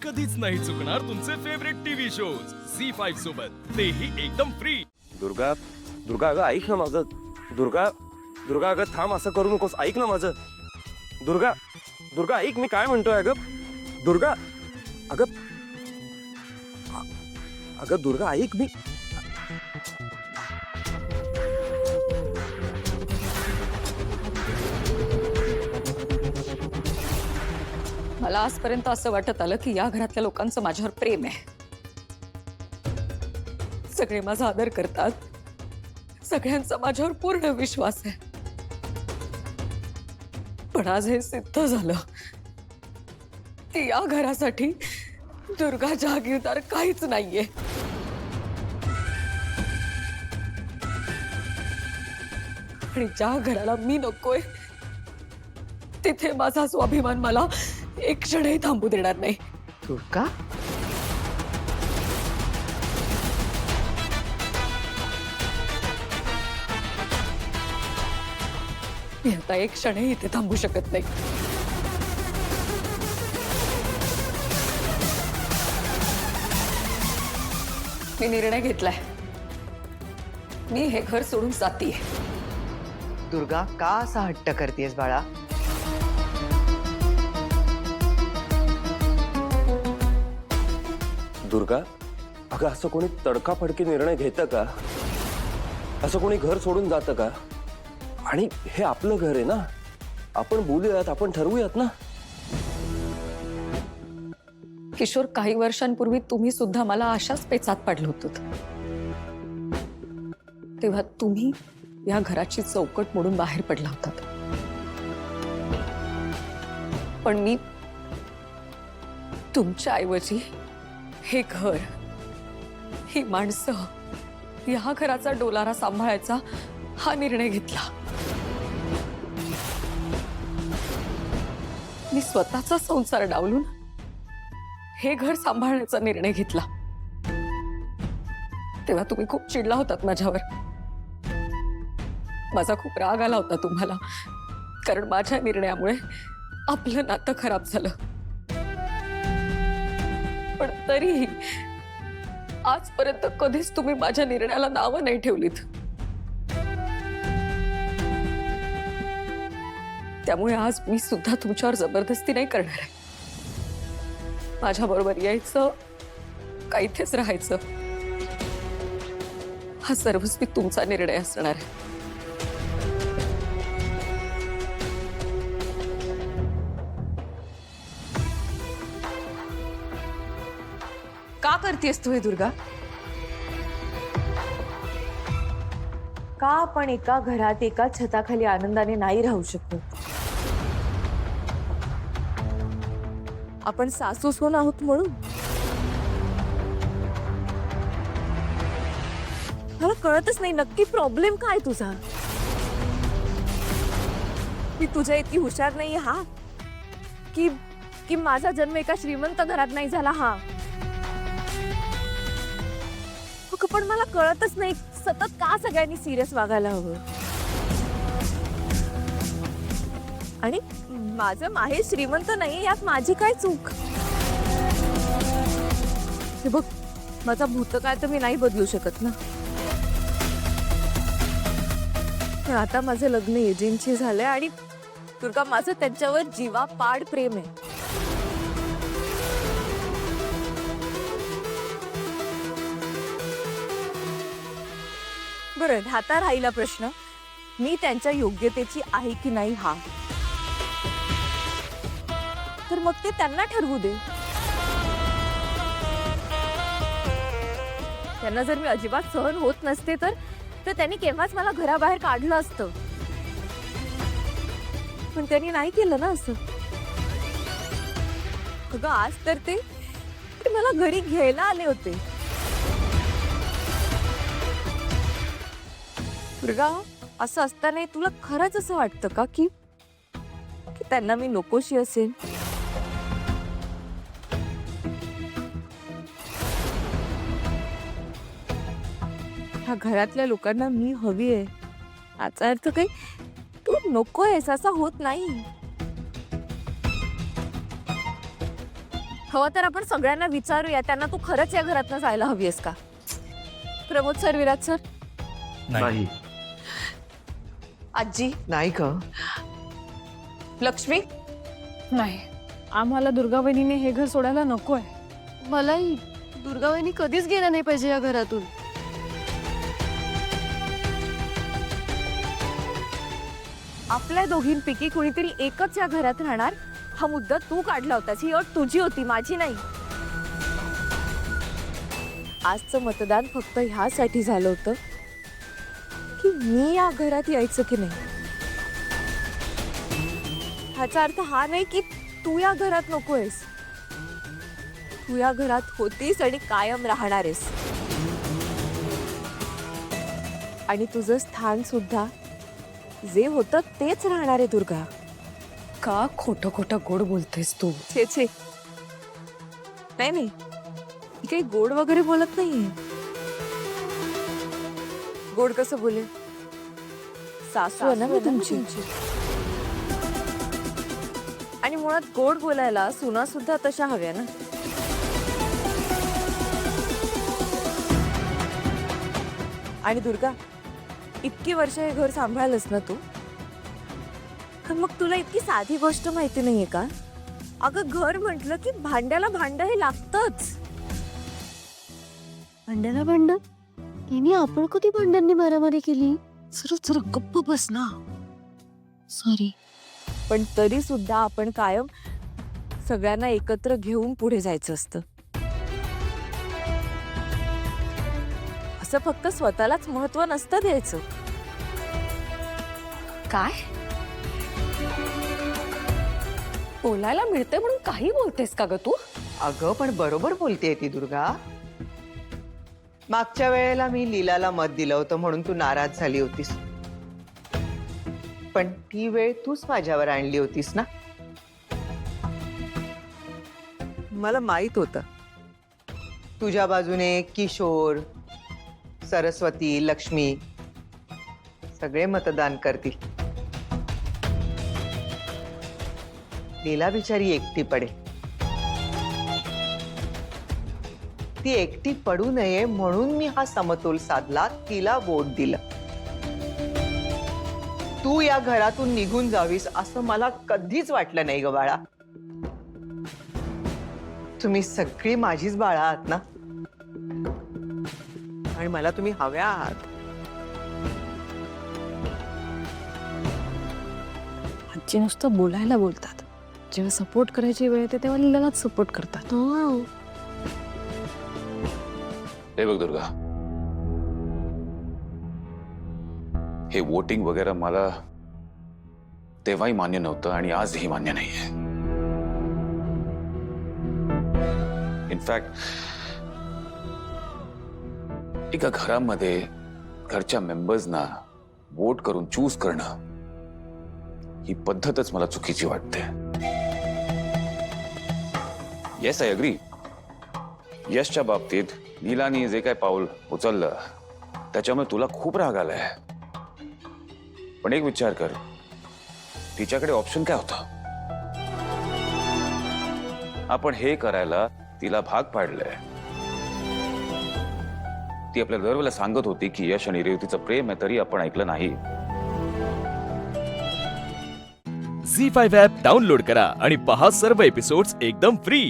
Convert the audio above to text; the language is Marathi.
कधीच नाही चुकणार तुमचे फेवरेट टीव्ही शोज झी5 सोबत, तेही एकदम फ्री। दुर्गा दुर्गा अगं ऐक ना माझं. दुर्गा दुर्गा अगं थांब, असं करू नकोस, ऐक ना माझं. दुर्गा दुर्गा ऐक, मी काय म्हणतोय अगं. दुर्गा अगं अगं दुर्गा ऐक, मी मला आजपर्यंत असं वाटत आलं की या घरातल्या लोकांचं माझ्यावर प्रेम आहे. सगळे माझा आदर करतात, सगळ्यांचा माझ्यावर पूर्ण विश्वास आहे. पण आज हे सिद्ध झालं की या घरासाठी दुर्गा जहागीरदार काहीच नाहीये. आणि ज्या घराला मी नकोय तिथे माझा स्वाभिमान मला एक क्षणही थांबू देणार नाही. दुर्गा, मी आता एक क्षणही इथे थांबू शकत नाही. मी निर्णय घेतलाय, मी हे घर सोडून जातीये. दुर्गा का असा हट्ट करतेस बाळा? दुर्गा अगं असं कोणी तडकाफडकी निर्णय घेतं का? असं कोणी घर सोडून जातं का? आणि हे आपलं घर आहे ना, आपण बोलूयात, आपण ठरवूयात ना. किशोर, काही वर्षांपूर्वी तुम्ही सुद्धा मला अशाच पेचात पाडलं होतं. तेव्हा तुम्ही या घराची चौकट मोडून बाहेर पडला होतात. पण मी तुमच्या ऐवजी हे घर, ही माणसं, या घराचा डोलारा सांभाळायचा हा निर्णय घेतला. मी स्वतःचा संसार डावलून हे घर सांभाळण्याचा निर्णय घेतला. तेव्हा तुम्ही खूप चिडला होतात माझ्यावर. माझा खूप राग आला होता तुम्हाला, कारण माझ्या निर्णयामुळे आपलं नातं खराब झालं. पण तरीही आजपर्यंत कधीच तुम्ही माझ्या निर्णयाला नावं नाही ठेवलीत. त्यामुळे आज मी सुद्धा तुमच्यावर जबरदस्ती नाही करणार आहे. माझ्या बरोबर यायचं का इथेच राहायचं हा सर्वस्वी तुमचा निर्णय असणार आहे. का करतेस तू हे दुर्गा? का आपण एका घरात एका छताखाली आनंदाने नाही राहू शकत? आपण सासू सून आहोत म्हणून? मला कळतच नाही नक्की प्रॉब्लेम काय तुझा. मी तुझ्या इतकी हुशार नाही हा, की की माझा जन्म एका श्रीमंत घरात नाही झाला हा. पण मला कळतच नाही सतत का सगळ्यांनी सिरियस वागायला हवं. आणि माझं माहेर श्रीमंत नाही यात माझी काय चूक? हे बघ, माझा भूतकाळ तर मी नाही बदलू शकत ना. पण आता माझं लग्न एजंटशी झालंय आणि दुर्गा, माझं त्यांच्यावर जीवापाड प्रेम आहे. बरं, आता राहिला प्रश्न, मी त्यांच्या योग्यतेची आहे की नाही हा. तर मग ते त्यांना ठरवू दे. त्यांना जर मी अजिबात सहन होत नसते तर त्यांनी केव्हाच मला घराबाहेर काढलं असतं. पण त्यांनी नाही केलं ना असं. अगं आज तर ते मला घरी घ्यायला आले होते. दुर्गा, असं असताना तुला खरंच असं वाटतं का की त्यांना मी नकोशी असेल? ह्या घरातल्या लोकांना मी हवी आहे, याचा अर्थ काही तू नको आहेस असा होत नाही. हवं तर आपण सगळ्यांना विचारूया त्यांना तू खरंच या घरातनं जायला हवी आहेस का? प्रमोद सर, विराज सर, नाही. आजी, नाही ग. लक्ष्मी, नाही, आम्हाला दुर्गा वहिनीने हे घर सोडायला नको आहे. मलाही दुर्गाबाईंनी कधीच गेलं नाही पाहिजे या घरातून. आपल्या दोघींपैकी कुणीतरी एकच या घरात राहणार हा मुद्दा तू काढला होतास. ही अट तुझी होती, माझी नाही. आजचं मतदान फक्त ह्यासाठी झालं होतं की मी या घरात यायचं की नाही. ह्याचा अर्थ हा नाही की तू या घरात नकोयस. तू या घरात होतीस आणि कायम राहणार आहेस. आणि तुझं स्थान सुद्धा जे होतं तेच राहणार आहे दुर्गा. का खोटं खोटं गोड बोलतेस तू? छे छे, नाही नाही, मी काही गोड वगैरे बोलत नाहीये. गोड कसं बोले? सासू आहे ना मी तुमची. आणि मुळात गोड बोलायला सुना सुद्धा तशा हव्या ना. आणि दुर्गा, इतकी वर्ष हे घर सांभाळलंस ना तू, तर मग तुला इतकी साधी गोष्ट माहिती नाहीये का? अगं घर म्हटलं की भांड्याला भांड हे लागतच. भांड्याला भांड? तिने आपण कधी भांड्यांनी मारामारी केली? जरा जरा गप्प बस ना. सॉरी. पण तरी सुद्धा आपण कायम सगळ्यांना एकत्र घेऊन पुढे जायचं असतं. असं फक्त स्वतःलाच महत्व नसतं द्यायचं. काय बोलायला मिळते म्हणून काही बोलतेस का ग तू? अगं पण बरोबर बोलतेय ती दुर्गा. मागच्या वेळेला मी लीलाला मत दिलं होतं म्हणून तू नाराज झाली होतीस, पण ती वेळ तूच माझ्यावर आणली होतीस ना. मला माहित होतं तुझ्या बाजूने किशोर, सरस्वती, लक्ष्मी सगळे मतदान करतील. लीला बिचारी एकटी पडेल. ती एकटी पडू नये म्हणून मी हा समतोल साधला, तिला वोट दिलं. तू या घरातून निघून जावीस असं मला कधीच वाटलं नाही ग बाळा. तुम्ही सगळी माझीच बाळा आहात ना, आणि मला तुम्ही हव्या आहात. आजी नुसतं बोलायला बोलतात, जेव्हा सपोर्ट करायची वेळ येते तेव्हा लीलालाच सपोर्ट करतात. हे बघ दुर्गा, हे वोटिंग वगैरे मला तेव्हाही मान्य नव्हतं आणि आजही मान्य नाहीये. इनफॅक्ट एका घरामध्ये घरच्या मेंबर्सना वोट करून चूज करणं ही पद्धतच मला चुकीची वाटते. Yes, I agree. यशच्या बाबतीत नीलानी जे काय पाऊल उचललं त्याच्यामुळे तुला खूप राग आलाय. पण एक विचार कर, तिच्याकडे ऑप्शन काय होता? आपण हे करायला तिला भाग पाडलंय. ती आपल्या दरवेळेला सांगत होती की यश आणि रेवतीचं प्रेम आहे, तरी आपण ऐकलं नाही. झी5 ॲप डाउनलोड करा आणि पहा सर्व एपिसोड्स एकदम फ्री.